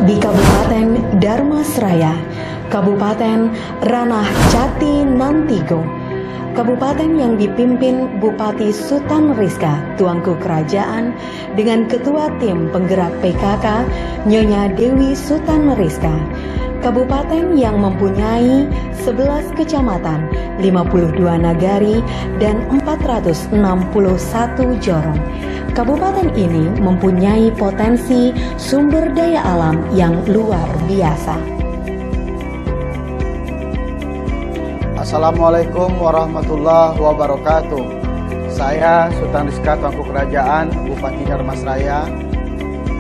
di Kabupaten Dharmasraya, Kabupaten Ranah Cati Nantigo, Kabupaten yang dipimpin Bupati Sutan Rizka, Tuanku Kerajaan, dengan Ketua Tim Penggerak PKK, Nyonya Dewi Sutan Rizka. Kabupaten yang mempunyai 11 kecamatan, 52 nagari, dan 461 jorong. Kabupaten ini mempunyai potensi sumber daya alam yang luar biasa. Assalamualaikum warahmatullahi wabarakatuh. Saya Sutan Rizka, Tuanku Kerajaan, Bupati Dharmasraya.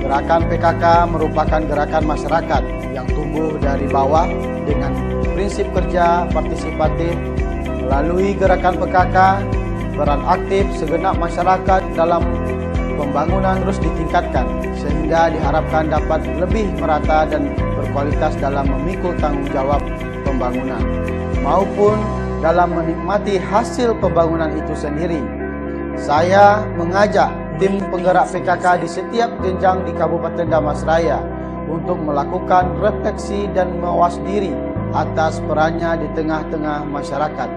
Gerakan PKK merupakan gerakan masyarakat yang tumbuh dari bawah dengan prinsip kerja partisipatif. Melalui gerakan PKK, peran aktif segenap masyarakat dalam pembangunan terus ditingkatkan sehingga diharapkan dapat lebih merata dan berkualitas dalam memikul tanggung jawab pembangunan maupun dalam menikmati hasil pembangunan itu sendiri. Saya mengajak tim penggerak PKK di setiap jenjang di Kabupaten Dharmasraya untuk melakukan refleksi dan mawas diri atas perannya di tengah-tengah masyarakat.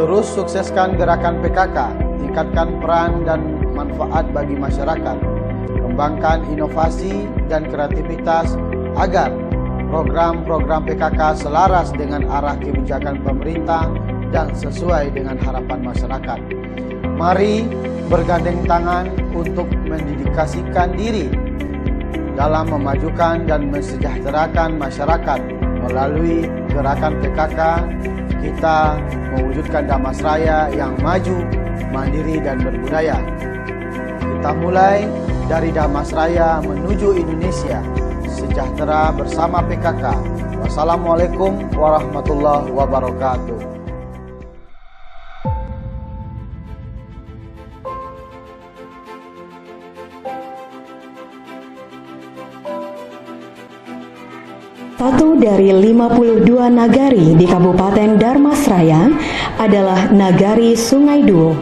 Terus sukseskan gerakan PKK, tingkatkan peran dan manfaat bagi masyarakat, kembangkan inovasi dan kreativitas agar program-program PKK selaras dengan arah kebijakan pemerintah dan sesuai dengan harapan masyarakat. Mari bergandeng tangan untuk mendedikasikan diri dalam memajukan dan mensejahterakan masyarakat. Melalui gerakan PKK, kita mewujudkan Dharmasraya yang maju, mandiri dan berbudaya. Kita mulai dari Dharmasraya menuju Indonesia sejahtera bersama PKK. Wassalamualaikum warahmatullahi wabarakatuh. Satu dari 52 nagari di Kabupaten Dharmasraya adalah Nagari Sungai Duo.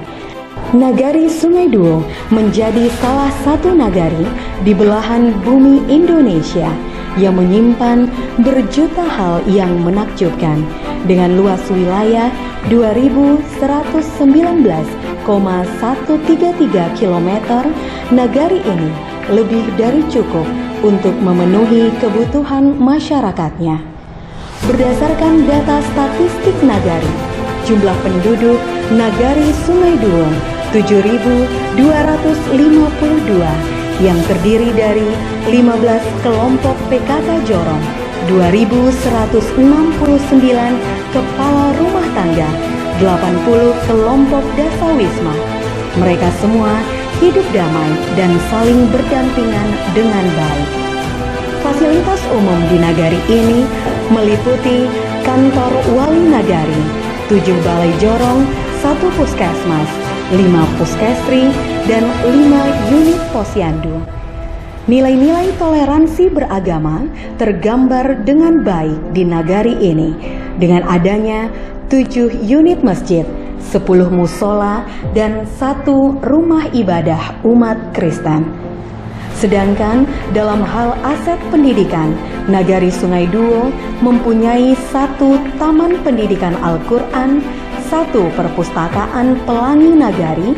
Nagari Sungai Duo menjadi salah satu nagari di belahan bumi Indonesia yang menyimpan berjuta hal yang menakjubkan. Dengan luas wilayah 2.119,133 km, nagari ini lebih dari cukup untuk memenuhi kebutuhan masyarakatnya. Berdasarkan data statistik nagari, jumlah penduduk Nagari Sungai Duo 7.252 yang terdiri dari 15 kelompok PKK Jorong, 2.169 kepala rumah tangga, 80 kelompok dasawisma. Mereka semua hidup damai dan saling berdampingan dengan baik. Fasilitas umum di nagari ini meliputi kantor wali nagari, 7 balai jorong, 1 puskesmas, 5 puskesri, dan 5 unit posyandu. Nilai-nilai toleransi beragama tergambar dengan baik di nagari ini dengan adanya 7 unit masjid, 10 musola, dan 1 rumah ibadah umat Kristen. Sedangkan dalam hal aset pendidikan, Nagari Sungai Duo mempunyai 1 taman pendidikan Al-Quran, 1 perpustakaan Pelangi Nagari,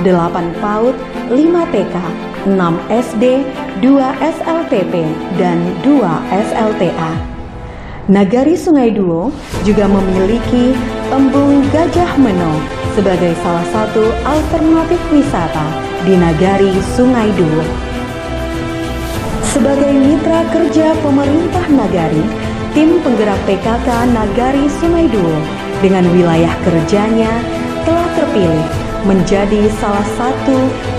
8 PAUD, 5 TK, 6 SD, 2 SLTP, dan 2 SLTA. Nagari Sungai Duo juga memiliki Embung Gajah Meno sebagai salah satu alternatif wisata di Nagari Sungai Duo. Sebagai mitra kerja pemerintah nagari, tim penggerak PKK Nagari Sungai Duo dengan wilayah kerjanya telah terpilih menjadi salah satu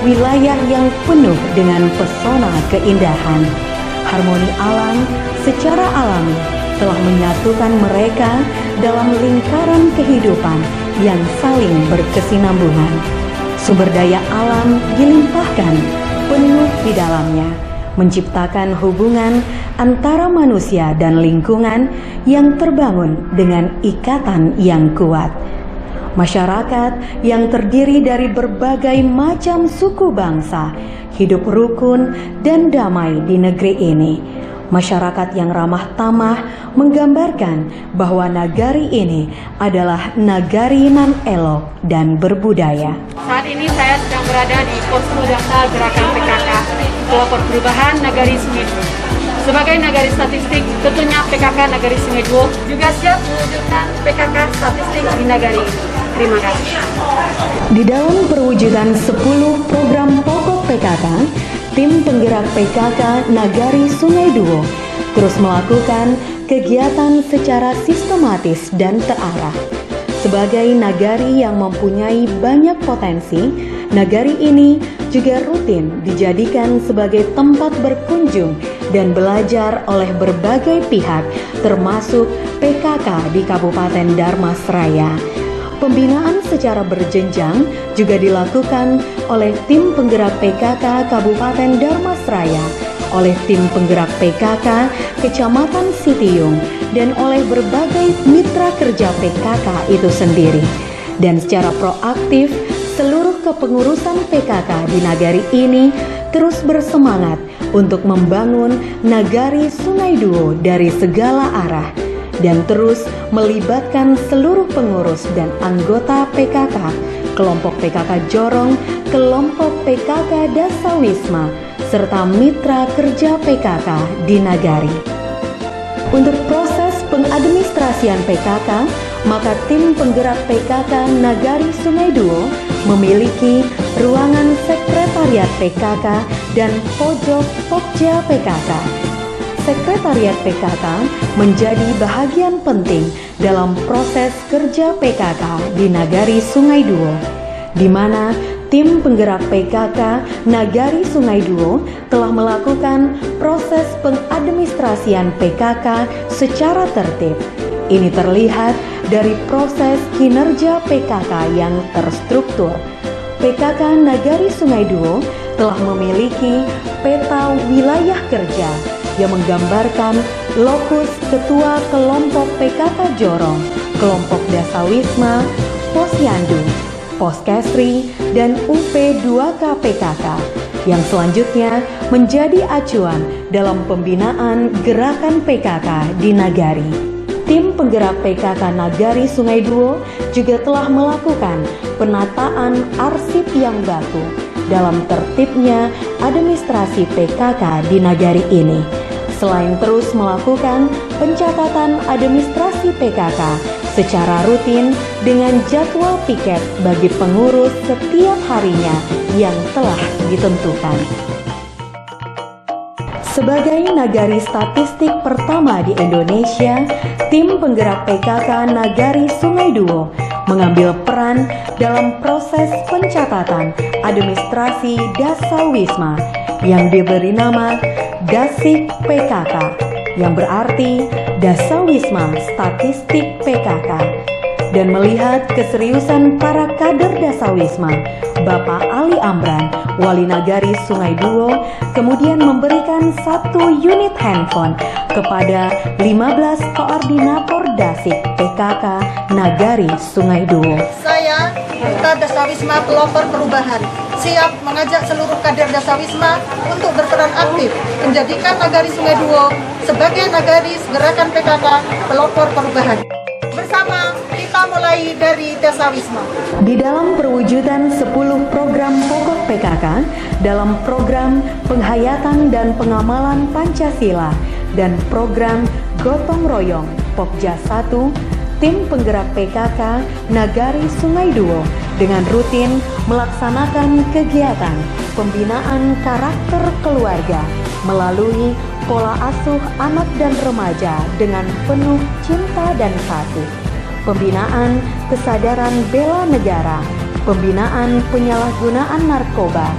wilayah yang penuh dengan pesona keindahan. Harmoni alam secara alami telah menyatukan mereka dalam lingkaran kehidupan yang saling berkesinambungan. Sumber daya alam dilimpahkan penuh di dalamnya, menciptakan hubungan antara manusia dan lingkungan yang terbangun dengan ikatan yang kuat. Masyarakat yang terdiri dari berbagai macam suku bangsa hidup rukun dan damai di negeri ini. Masyarakat yang ramah tamah menggambarkan bahwa nagari ini adalah nagari nan elok dan berbudaya. Saat ini saya sedang berada di posko data gerakan PKK Pelopor Perubahan Nagari Sungai Duo. Sebagai nagari statistik, tentunya PKK Nagari Sungai Duo juga siap mewujudkan PKK statistik di nagari ini. Terima kasih. Di dalam perwujudan 10 program pokok PKK, tim penggerak PKK Nagari Sungai Duo terus melakukan kegiatan secara sistematis dan terarah. Sebagai nagari yang mempunyai banyak potensi, nagari ini juga rutin dijadikan sebagai tempat berkunjung dan belajar oleh berbagai pihak, termasuk PKK di Kabupaten Dharmasraya. Pembinaan secara berjenjang juga dilakukan oleh tim penggerak PKK Kabupaten Dharmasraya, oleh tim penggerak PKK Kecamatan Sitiung, dan oleh berbagai mitra kerja PKK itu sendiri. Dan secara proaktif, seluruh kepengurusan PKK di nagari ini terus bersemangat untuk membangun nagari Sungai Duo dari segala arah, dan terus melibatkan seluruh pengurus dan anggota PKK, kelompok PKK Jorong, kelompok PKK Dasawisma, serta mitra kerja PKK di nagari. Untuk proses pengadministrasian PKK, maka tim penggerak PKK Nagari Sungai Duo memiliki ruangan sekretariat PKK dan pojok pokja PKK. Sekretariat PKK menjadi bahagian penting dalam proses kerja PKK di Nagari Sungai Duo, di mana tim penggerak PKK Nagari Sungai Duo telah melakukan proses pengadministrasian PKK secara tertib. Ini terlihat dari proses kinerja PKK yang terstruktur. PKK Nagari Sungai Duo telah memiliki peta wilayah kerja yang menggambarkan lokus ketua kelompok PKK Jorong, kelompok Dasawisma, Posyandu, Poskesri, dan UP2K PKK yang selanjutnya menjadi acuan dalam pembinaan gerakan PKK di nagari. Tim penggerak PKK Nagari Sungai Duo juga telah melakukan penataan arsip yang baku dalam tertibnya administrasi PKK di nagari ini. Selain terus melakukan pencatatan administrasi PKK secara rutin dengan jadwal piket bagi pengurus setiap harinya yang telah ditentukan. Sebagai nagari statistik pertama di Indonesia, tim penggerak PKK Nagari Sungai Duo mengambil peran dalam proses pencatatan administrasi Dasawisma yang diberi nama Dasik PKK, yang berarti Dasawisma Statistik PKK. Dan melihat keseriusan para kader Dasawisma, Bapak Ali Amran, Wali Nagari Sungai Duo, kemudian memberikan 1 unit handphone kepada 15 koordinator Dasik PKK Nagari Sungai Duo. Saya, Duta Dasawisma Pelopor Perubahan, siap mengajak seluruh kader Dasawisma untuk berperan aktif menjadikan Nagari Sungai Duo sebagai nagari gerakan PKK Pelopor Perubahan. Bersama kita mulai dari Dasawisma. Di dalam perwujudan 10 program pokok PKK dalam program penghayatan dan pengamalan Pancasila dan program Gotong Royong Pokja 1, tim penggerak PKK Nagari Sungai Duo dengan rutin melaksanakan kegiatan pembinaan karakter keluarga melalui pola asuh anak dan remaja dengan penuh cinta dan kasih, pembinaan kesadaran bela negara, pembinaan penyalahgunaan narkoba,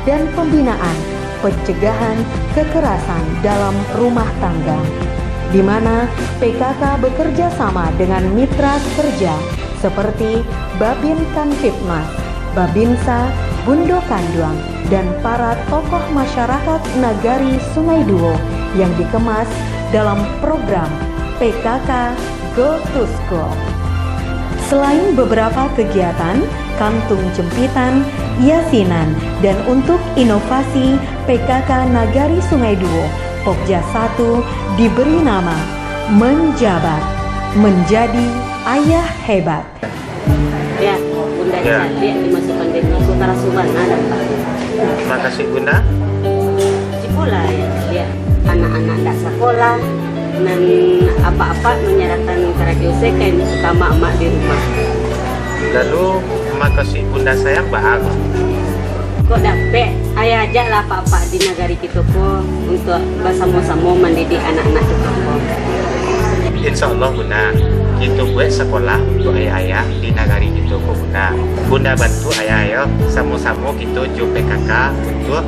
dan pembinaan pencegahan kekerasan dalam rumah tangga, di mana PKK bekerja sama dengan mitra kerja seperti Babin Kanfitmas, Babinsa, Bundo Kanduang, dan para tokoh masyarakat Nagari Sungai Duo yang dikemas dalam program PKK Go to School. Selain beberapa kegiatan, kantung jempitan, yasinan, dan untuk inovasi PKK Nagari Sungai Duo Pokja 1 diberi nama menjabat, menjadi ayah hebat. Ya, Bunda cantik dimasukkan di Utara Subang ada Pak. Terima kasih Bunda. Cipola ya, lihat anak-anak tidak sekolah dan apa-apa menyerahkan karaoke second utama emak di rumah. Lalu terima kasih Bunda sayang Baang. Kok dapet ayah ajak lah apa-apa di negari kita po untuk bersama-sama mendidik anak-anak kita po. Insya Allah Bunda, kita buat sekolah untuk ayah-ayah di negari kita po Bunda. Bunda bantu ayah-ayah sama-sama kita ju PKK untuk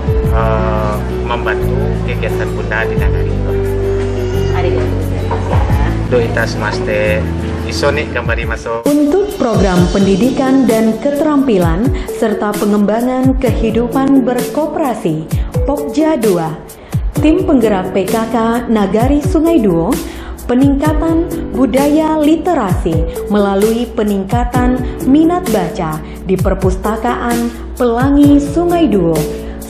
membantu kegiatan Bunda di negari kita. Doita semaste. Isonik kembali masuk. Untuk program pendidikan dan keterampilan serta pengembangan kehidupan berkoperasi Pokja 2, Tim Penggerak PKK Nagari Sungai Duo, peningkatan budaya literasi melalui peningkatan minat baca di Perpustakaan Pelangi Sungai Duo.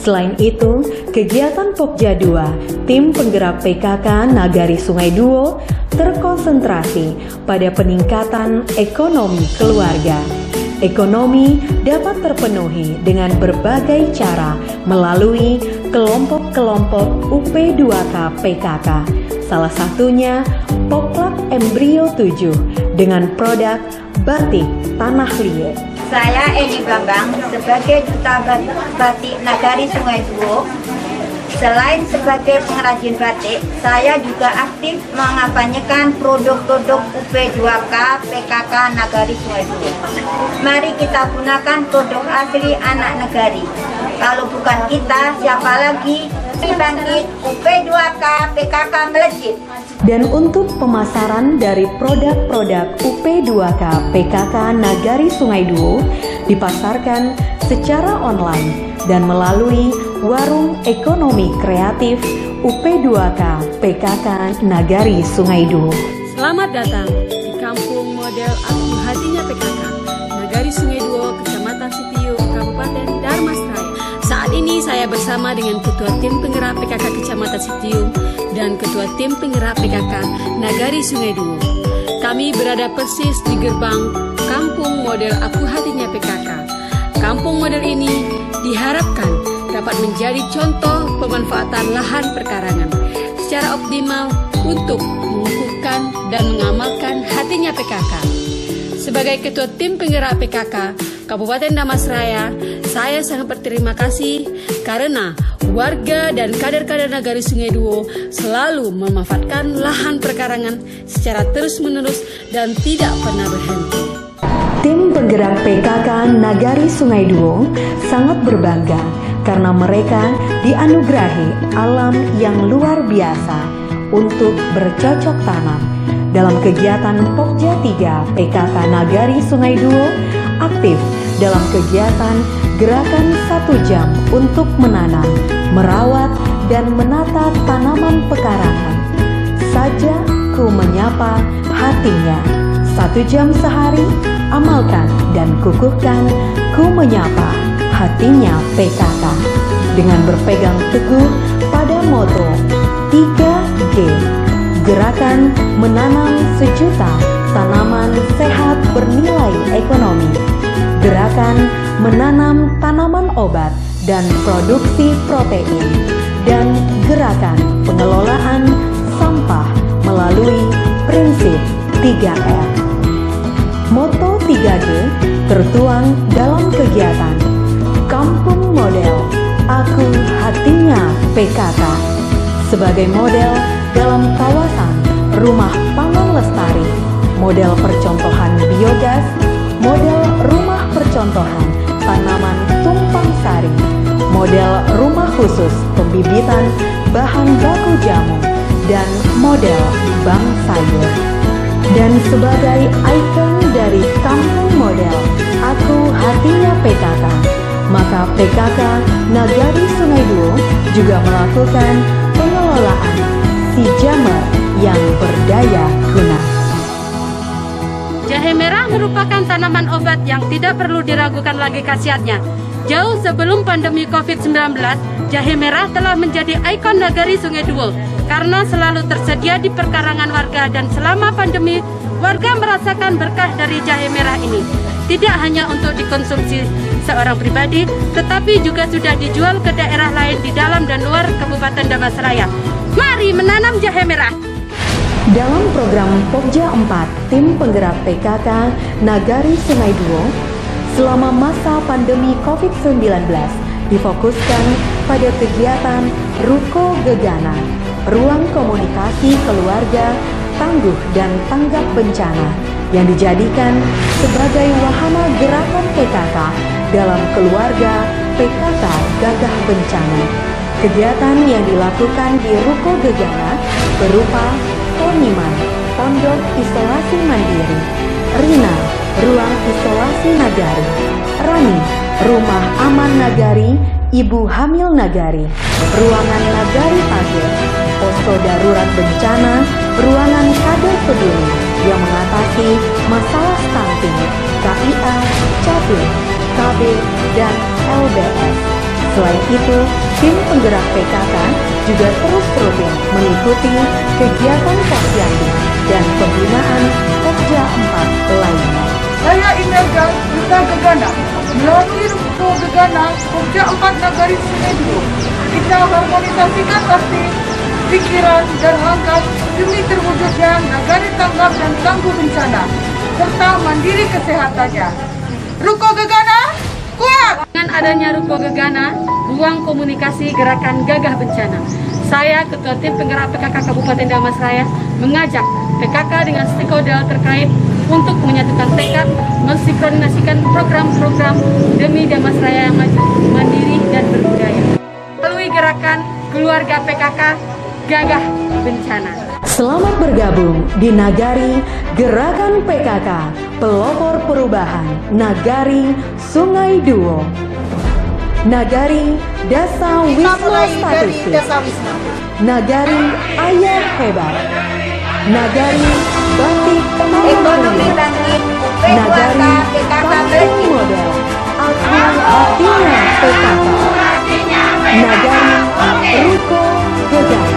Selain itu, kegiatan Pokja 2, Tim Penggerak PKK Nagari Sungai Duo terkonsentrasi pada peningkatan ekonomi keluarga. Ekonomi dapat terpenuhi dengan berbagai cara melalui kelompok-kelompok UP2K PKK. Salah satunya Poklak Embrio 7 dengan produk batik Tanah Liat. Saya Eni Bambang sebagai Duta Batik Nagari Sungai Duo. Selain sebagai pengrajin batik, saya juga aktif mengampanyekan produk-produk UP2K PKK Nagari Sungai Duo. Mari kita gunakan produk asli anak negari. Kalau bukan kita, siapa lagi? Bangkit UP2K PKK melejit. Dan untuk pemasaran dari produk-produk UP2K PKK Nagari Sungai Duo dipasarkan secara online dan melalui warung ekonomi kreatif UP2K PKK Nagari Sungai Duo. Selamat datang di kampung model Aku Hatinya PKK Nagari Sungai Duo, Kecamatan Sitiung, Kabupaten Darmasraya. Saat ini saya bersama dengan Ketua Tim Penggerak PKK Kecamatan Sitiung dan Ketua Tim Penggerak PKK Nagari Sungai Duo. Kami berada persis di gerbang kampung model Aku Hatinya PKK. Kampung model ini diharapkan dapat menjadi contoh pemanfaatan lahan perkarangan secara optimal untuk mengukuhkan dan mengamalkan hatinya PKK. Sebagai Ketua Tim Penggerak PKK Kabupaten Darmasraya, saya sangat berterima kasih karena warga dan kader-kader Nagari Sungai Duo selalu memanfaatkan lahan perkarangan secara terus-menerus dan tidak pernah berhenti. Tim Penggerak PKK Nagari Sungai Duo sangat berbangga karena mereka dianugerahi alam yang luar biasa untuk bercocok tanam. Dalam kegiatan Pokja 3 PKK Nagari Sungai Duo aktif dalam kegiatan gerakan 1 jam untuk menanam, merawat, dan menata tanaman pekarangan. Saja ku menyapa hatinya. 1 jam sehari, amalkan dan kukuhkan ku menyapa hatinya PKK dengan berpegang teguh pada moto 3G, gerakan menanam sejuta tanaman sehat bernilai ekonomi, gerakan menanam tanaman obat dan produksi protein, dan gerakan pengelolaan sampah melalui prinsip 3R. Moto 3G tertuang dalam kegiatan Kampung Model Aku Hatinya PKK sebagai model dalam kawasan Rumah Pangan Lestari, model percontohan biogas, model rumah percontohan tanaman tumpang sari, model rumah khusus pembibitan bahan baku jamu, dan model bank sayur. Dan sebagai ikon dari kampung model Aku Hatinya PKK, maka PKK Nagari Sungai Duo juga melakukan pengelolaan si jamur yang berdaya guna. Jahe merah merupakan tanaman obat yang tidak perlu diragukan lagi khasiatnya. Jauh sebelum pandemi COVID-19, jahe merah telah menjadi ikon Nagari Sungai Duo. karena selalu tersedia di perkarangan warga dan selama pandemi warga merasakan berkah dari jahe merah ini. Tidak hanya untuk dikonsumsi seorang pribadi, tetapi juga sudah dijual ke daerah lain di dalam dan luar Kabupaten Damastraya. Mari menanam jahe merah. Dalam program Pokja 4 Tim Penggerak PKK Nagari Sungai Duo, selama masa pandemi COVID-19 difokuskan pada kegiatan Ruko Gegana, ruang komunikasi keluarga, tangguh dan tanggap bencana yang dijadikan sebagai wahana gerakan PKK dalam keluarga PKK Gagah Bencana. Kegiatan yang dilakukan di Ruko Gegana berupa Poniman, Pondok Isolasi Mandiri, Rina, Ruang Isolasi Nagari, Rani, Rumah Aman Nagari, Ibu Hamil Nagari, Ruangan Nagari Pasir, Posko Darurat Bencana, Ruangan Kader Peduli yang mengatasi masalah stunting, KIA, Capim, KB, dan LBS. Selain itu, tim penggerak PKK juga terus rutin mengikuti kegiatan posyandu dan pembinaan Pokja 4 lainnya. Saya Imelda Duta Gegana, melalui Ruko Gegana Pokja 4 Nagari Sungai Duo. Kita harmonisasikan hati, pikiran, dan langkah demi terwujudnya Nagari Tanggap dan Tangguh Bencana, serta mandiri kesehatannya. Ruko Gegana, kuat! Dengan adanya Ruko Gegana, ruang komunikasi gerakan gagah bencana, saya Ketua Tim Penggerak PKK Kabupaten Damastraya mengajak PKK dengan stakeholder terkait untuk menyatukan tekad, mensinkronisasikan program-program demi Damastraya yang maju, mandiri dan berbudaya melalui gerakan keluarga PKK Gagah Bencana. Selamat bergabung di Nagari Gerakan PKK Pelopor Perubahan Nagari Sungai Duo. Nagari Dasa Wisma Mulai dari Statistik, Desa Wisma. Nagari Ayah Hebat, Nagari Batik Ekonomi Mandiri, bangkit, Nagari PKK PKK Kampung bangkit. Model, Aku Hatinya PKK, Nagari Ruko Gegana.